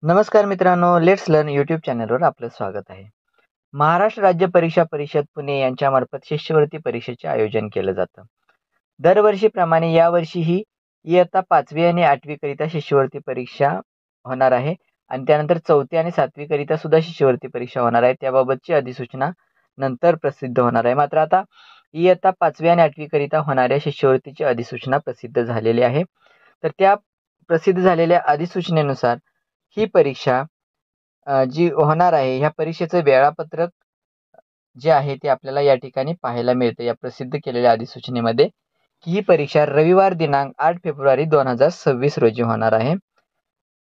नमस्कार मित्रांनो, let's learn YouTube चॅनलवर आपलं स्वागत आहे. महाराष्ट्र राज्य परीक्षा परिषद पुणे यांच्यामार्फत शिष्यवृत्ती परीक्षेचे आयोजन केलं जातं. दरवर्षीप्रमाणे यावर्षीही इयत्ता 5वी आणि 8वी करिता शिष्यवृत्ती परीक्षा होणार आहे आणि त्यानंतर 4थी आणि 7वी करिता सुद्धा शिष्यवृत्ती परीक्षा होणार आहे. त्याबाबतची अधिसूचना नंतर प्रसिद्ध होणार आहे. मात्र आता इयत्ता 5वी आणि 8वी करिता होणाऱ्या शिष्यवृत्तीची अधिसूचना प्रसिद्ध झालेली आहे. तर त्या प्रसिद्ध झालेल्या अधिसूचनेनुसार ही परीक्षा जी होणार आहे, ह्या परीक्षेचं वेळापत्रक जे आहे ते आपल्याला या ठिकाणी पाहायला मिळतं या प्रसिद्ध केलेल्या अधिसूचनेमध्ये, की ही परीक्षा रविवार दिनांक 8 फेब्रुवारी 2026 रोजी होणार आहे.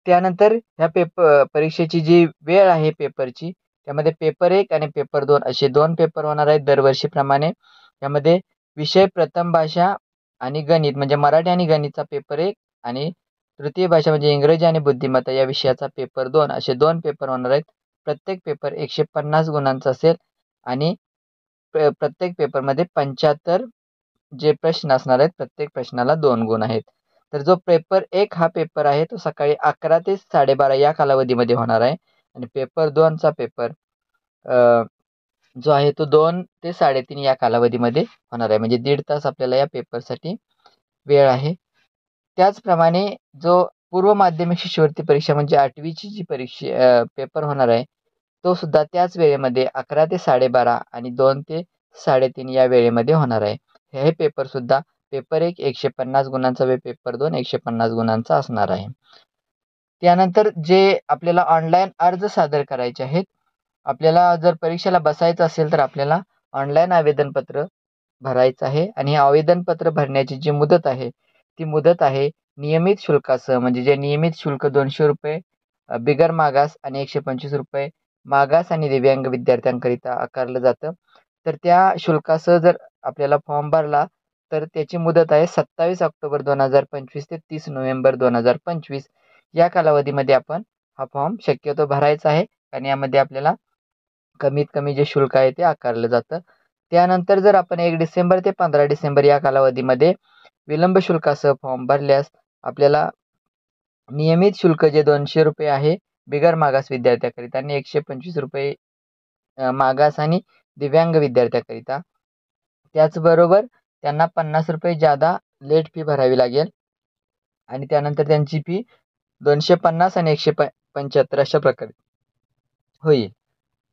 त्यानंतर ह्या परीक्षेची जी वेळ आहे पेपरची, त्यामध्ये पेपर 1 आणि पेपर 2 असे 2 पेपर होणार आहेत दरवर्षीप्रमाणे. यामध्ये विषय प्रथम भाषा आणि गणित म्हणजे मराठी आणि गणितचा पेपर 1 आणि तृतीय भाषा म्हणजे इंग्रजी आणि बुद्धिमत्ता या विषयाचा पेपर 2 असे 2 पेपर होणार आहेत. प्रत्येक पेपर 150 गुणांचा असेल आणि प्रत्येक पेपरमध्ये 75 जे प्रश्न असणार आहेत, प्रत्येक प्रश्नाला 2 गुण आहेत. तर जो पेपर 1 हा पेपर आहे तो सकाळी 11 ते 12:30 या कालावधीमध्ये होणार आहे आणि पेपर 2 चा पेपर जो आहे तो 2 ते 3:30 या कालावधीमध्ये होणार आहे. म्हणजे 1.5 तास आपल्याला या पेपरसाठी वेळ आहे. त्याचप्रमाणे जो पूर्व माध्यमिक शिष्यवृत्ती परीक्षा म्हणजे 8वीची जी पेपर होणार आहे, तो सुद्धा त्याच वेळेमध्ये 11 ते 12:30 आणि 2 ते 3:30 या वेळेमध्ये होणार आहे. हे पेपर सुद्धा पेपर 1 150 गुणांचा व पेपर 2 150 गुणांचा असणार आहे. त्यानंतर जे आपल्याला ऑनलाईन अर्ज सादर करायचे आहेत. आपल्याला जर परीक्षेला बसायचं असेल तर आपल्याला ऑनलाईन आवेदनपत्र भरायचं आहे आणि हे आवेदनपत्र भरण्याची जी मुदत आहे, ती मुदत आहे नियमित शुल्कासह म्हणजे जे नियमित शुल्क ₹200 बिगर मागास आणि ₹125 मागास आणि दिव्यांग विद्यार्थ्यांकरिता आकारलं जातं. तर त्या शुल्कासह जर आपल्याला फॉर्म भरला तर त्याची मुदत आहे 27 ऑक्टोबर 2025 ते 30 नोव्हेंबर 2025 या कालावधीमध्ये आपण हा फॉर्म शक्यतो भरायचा आहे आणि यामध्ये आपल्याला कमीत कमी जे शुल्क आहे ते आकारलं जातं. त्यानंतर जर आपण 1 डिसेंबर ते 15 डिसेंबर या कालावधीमध्ये विलंब शुल्कासह फॉर्म भरल्यास आपल्याला नियमित शुल्क जे ₹200 आहे बिगर मागास विद्यार्थ्याकरिता आणि ₹125 मागास आणि दिव्यांग विद्यार्थ्याकरिता. त्याचबरोबर त्यांना ₹50 जादा लेट फी भरावी लागेल आणि त्यानंतर त्यांची फी 250 आणि 175 अशा प्रकारे होईल.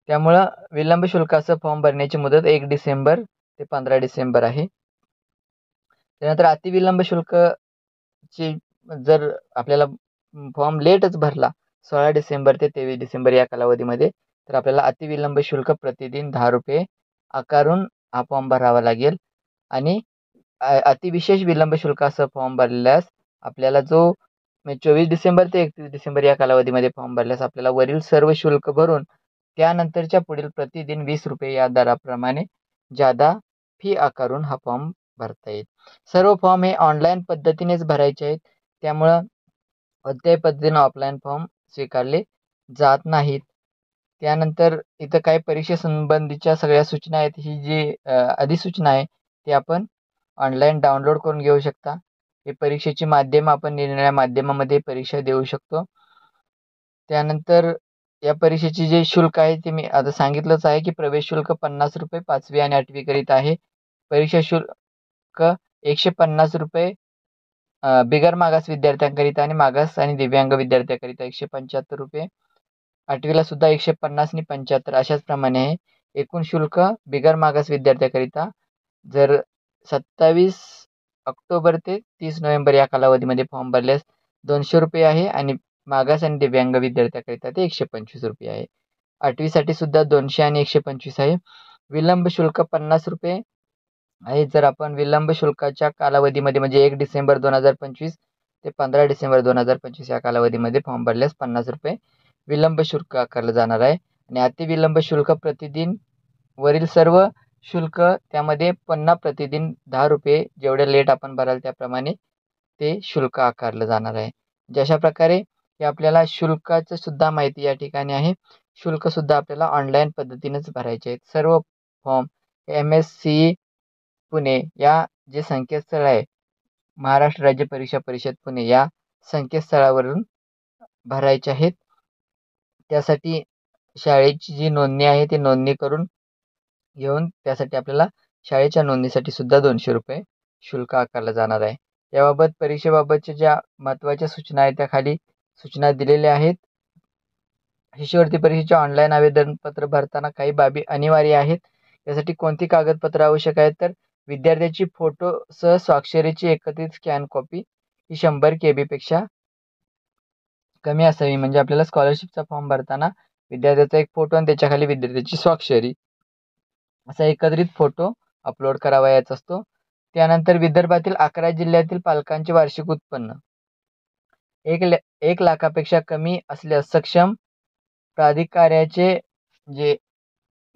त्यामुळं विलंब शुल्कासह फॉर्म भरण्याची मुदत 1 डिसेंबर ते 15 डिसेंबर आहे. त्यानंतर अतिविलंब शुल्कची जर आपल्याला फॉर्म लेटच भरला 16 डिसेंबर ते 23 डिसेंबर या कालावधीमध्ये, तर आपल्याला अतिविलंब शुल्क प्रतिदिन ₹10 आकारून हा फॉर्म भरावा लागेल आणि अतिविशेष विलंब शुल्कासह फॉर्म भरल्यास आपल्याला जो 24 डिसेंबर ते 31 डिसेंबर या कालावधीमध्ये फॉर्म भरल्यास आपल्याला वरील सर्व शुल्क भरून त्यानंतरच्या पुढील प्रतिदिन ₹20 या दराप्रमाणे जादा फी आकारून हा फॉर्म भरता येईल. सर्व फॉर्म हे ऑनलाईन पद्धतीनेच भरायचे आहेत. त्यामुळं कोणत्याही पद्धतीने ऑफलाईन फॉर्म स्वीकारले जात नाहीत. त्यानंतर इथं काही परीक्षेसंबंधीच्या सगळ्या सूचना आहेत. ही जी अधिसूचना आहे ती आपण ऑनलाईन डाउनलोड करून घेऊ शकता. हे परीक्षेची माध्यम आपण निरनिराळ्या माध्यमामध्ये परीक्षा देऊ शकतो. त्यानंतर या परीक्षेची जे शुल्क आहे ते मी आता सांगितलंच आहे, की प्रवेश शुल्क ₹50 5वी आणि 8वी करिता आहे. परीक्षा शुल्क ₹150 बिगर मागास विद्यार्थ्यांकरिता आणि मागास आणि दिव्यांग विद्यार्थ्यांकरिता ₹175 8वीला सुद्धा 150 आणि 75 अशाच प्रमाणे आहे. एकूण शुल्क बिगर मागास विद्यार्थ्यांकरिता जर 27 ऑक्टोबर ते 30 नोव्हेंबर या कालावधीमध्ये फॉर्म भरल्यास ₹200 आहे आणि मागास आणि दिव्यांग विद्यार्थ्यांकरिता ते ₹125 आहे. 8वीसाठी सुद्धा 200 आणि 125 आहे. विलंब शुल्क ₹50 आहे. जर आपण विलंब शुल्काच्या कालावधीमध्ये म्हणजे 1 डिसेंबर 2025 ते 15 डिसेंबर 2025 या कालावधीमध्ये फॉर्म भरल्यास ₹50 विलंब शुल्क आकारलं जाणार आहे आणि अतिविलंब शुल्क प्रतिदिन वरील सर्व शुल्क त्यामध्ये पुन्हा प्रतिदिन ₹10 जेवढे लेट आपण भराल त्याप्रमाणे ते शुल्क आकारलं जाणार आहे. अशा प्रकारे हे आपल्याला शुल्काचं सुद्धा माहिती या ठिकाणी आहे. शुल्क सुद्धा आपल्याला ऑनलाईन पद्धतीनेच भरायचे आहेत. सर्व फॉर्म MSCE पुणे या जे संकेतस्थळ आहे, महाराष्ट्र राज्य परीक्षा परिषद पुणे या संकेतस्थळावरून भरायचे आहेत. त्यासाठी शाळेची जी नोंदणी आहे ती नोंदणी करून घेऊन त्यासाठी आपल्याला शाळेच्या नोंदणीसाठी सुद्धा ₹200 शुल्क आकारलं जाणार आहे. याबाबत परीक्षेबाबतच्या ज्या महत्त्वाच्या सूचना आहेत त्या खाली सूचना दिलेल्या आहेत. शिष्यवृत्ती परीक्षेचे ऑनलाईन आवेदनपत्र भरताना काही बाबी अनिवार्य आहेत. यासाठी कोणती कागदपत्र आवश्यक आहेत तर विद्यार्थ्याची फोटोसह स्वाक्षरीची एकत्रित स्कॅन कॉपी ही 100 KB पेक्षा कमी असावी. म्हणजे आपल्याला स्कॉलरशिपचा फॉर्म भरताना विद्यार्थ्याचा एक फोटो आणि त्याच्याखाली विद्यार्थ्याची स्वाक्षरी असा एकत्रित फोटो अपलोड करावयाचा असतो. त्यानंतर विदर्भातील 11 जिल्ह्यातील पालकांचे वार्षिक उत्पन्न 1 लाखापेक्षा कमी असल्यास सक्षम प्राधिकाऱ्याचे जे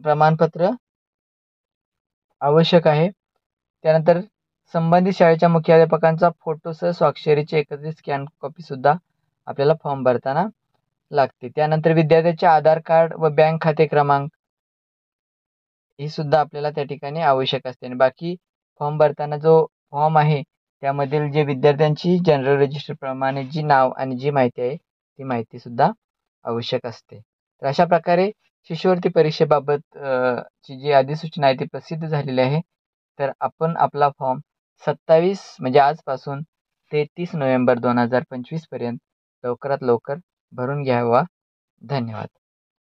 प्रमाणपत्र आवश्यक आहे. त्यानंतर संबंधित शाळेच्या मुख्याध्यापकांचा फोटोसह स्वाक्षरीची एकत्रित स्कॅन कॉपीसुद्धा आपल्याला फॉर्म भरताना लागते. त्यानंतर विद्यार्थ्याचे आधार कार्ड व बँक खाते क्रमांक ही सुद्धा आपल्याला त्या ठिकाणी आवश्यक असते. आणि बाकी फॉर्म भरताना जो फॉर्म आहे त्यामधील जे विद्यार्थ्यांची जनरल रजिस्टरप्रमाणे जी नाव आणि जी माहिती आहे ती माहितीसुद्धा आवश्यक असते. तर अशा प्रकारे शिष्यवृत्ती परीक्षेबाबत ची जी अधिसूचना आहे ती प्रसिद्ध झालेली आहे. तर आपण आपला फॉर्म 27 म्हणजे आजपासून ते 30 नोव्हेंबर 2025 पर्यंत लवकरात लवकर भरून घ्यावा. धन्यवाद.